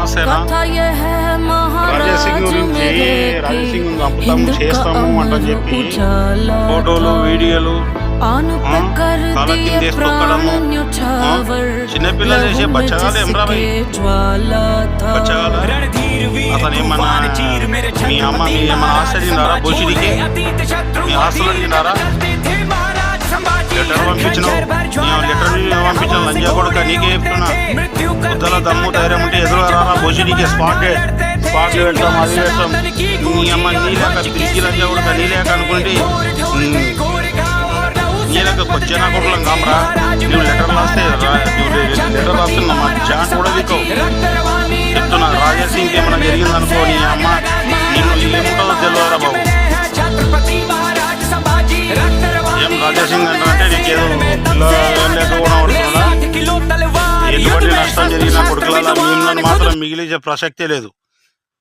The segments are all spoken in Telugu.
నమస్తేనా రాజా సింగ్ గురించి రాజా సింగ్ చంపుతాము చేస్తాము అంటని చెప్పి ఫోటోలు వీడియోలు కాళ్ళ కింద తొక్కడము చిన్నపిల్లలు చేసే బచ్చగాలు ఏం రాబాయి బచ్చగాలు అతను ఏమన్నా మీ అమ్మ మీ ఏమన్నా హాస్టల్ తిన్నారా భోషుడికి మీ హాస్టల్ తిన్నారా లెటర్ పంపించినావు లెటర్ పంపించిన లంజా కొడుక నీకే చెప్తున్నా ముద్దల దమ్ము ధైర్యం ఉంటే ఎదురుగా రారా భోషుడికి స్పాట్ పెడతాం అది పెడతాం నీ అమ్మ నీలేక తిరిగి లంజా కొడుక నీలేక అనుకుంటే నీలేక కొచ్చేనా కొడుకులం కామరా నువ్వు లెటర్ రాస్తే లెటర్ రాస్తున్నా మా జాన్ కూడా దిక్కవు చెప్తున్నా రాజా సింగ్ ఏమైనా జరిగిందనుకో నీ అమ్మ నిన్ను ఏముంటుందో తెలియరా బాబు ఏం రాజా సింగ్ అంటే నీకేదో లేక కూడా పడుతున్నా ఎటువంటి నష్టం జరిగిన కొడుకులలో మిమ్మల్ని మాత్రం మిగిలించే ప్రసక్తే లేదు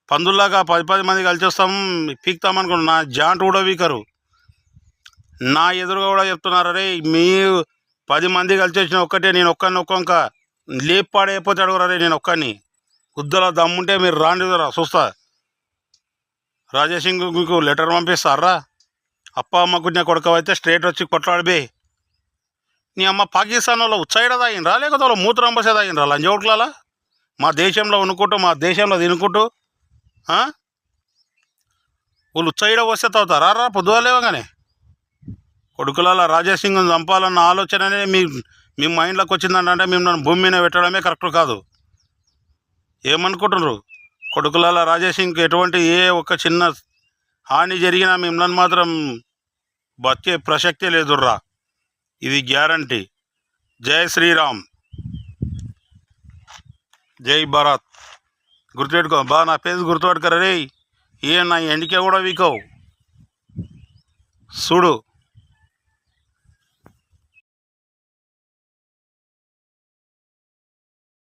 పందుల్లాగా 10 మంది కలిసి వస్తాం పీక్తామనుకున్నా నా జాంట్ కూడా వీకరు నా ఎదురుగా కూడా చెప్తున్నారు అరే మీ 10 మంది కలిసి వచ్చిన ఒక్కటే నేను ఒక్కొక్క లేపాడైపోతే అడుగురే నేను ఒక్కని గుద్దల దమ్ముంటే మీరు రాండి చూస్తా రాజా సింగ్ మీకు లెటర్ పంపిస్తారా అప్ప అమ్మకు నా కొడుకవైతే స్ట్రేట్ వచ్చి కొట్లాడిబే నీ అమ్మ పాకిస్తాన్ వాళ్ళు ఉచ్చాయిడ తాగినరా లేకపోతే వాళ్ళు మూత్రం బసే తాగినరా లంజ కొడుకులా మా దేశంలో ఉనుకుంటూ మా దేశంలో తినుకుంటూ వాళ్ళు ఉచ్చాయిడ వస్తే తాగుతారా రా పొద్దుగాలేవగానే కొడుకులలో రాజా సింగ్ని చంపాలన్న ఆలోచననే మీ మైండ్లోకి వచ్చిందంటే మిమ్మల్ని భూమి మీద పెట్టడమే కరెక్ట్ కాదు ఏమనుకుంటున్నారు కొడుకులలో రాజా సింగ్కి ఎటువంటి ఏ ఒక్క చిన్న హాని జరిగినా మిమ్మల్ని మాత్రం బతికే ప్రసక్తే లేదుర్రా ఇది గ్యారంటీ జై శ్రీరామ్ జై భారత్ గుర్తుపెట్టుకో నా పేరు గుర్తుపెట్టుకరా రే ఏ నా ఎండికే కూడా వీకవు చూడు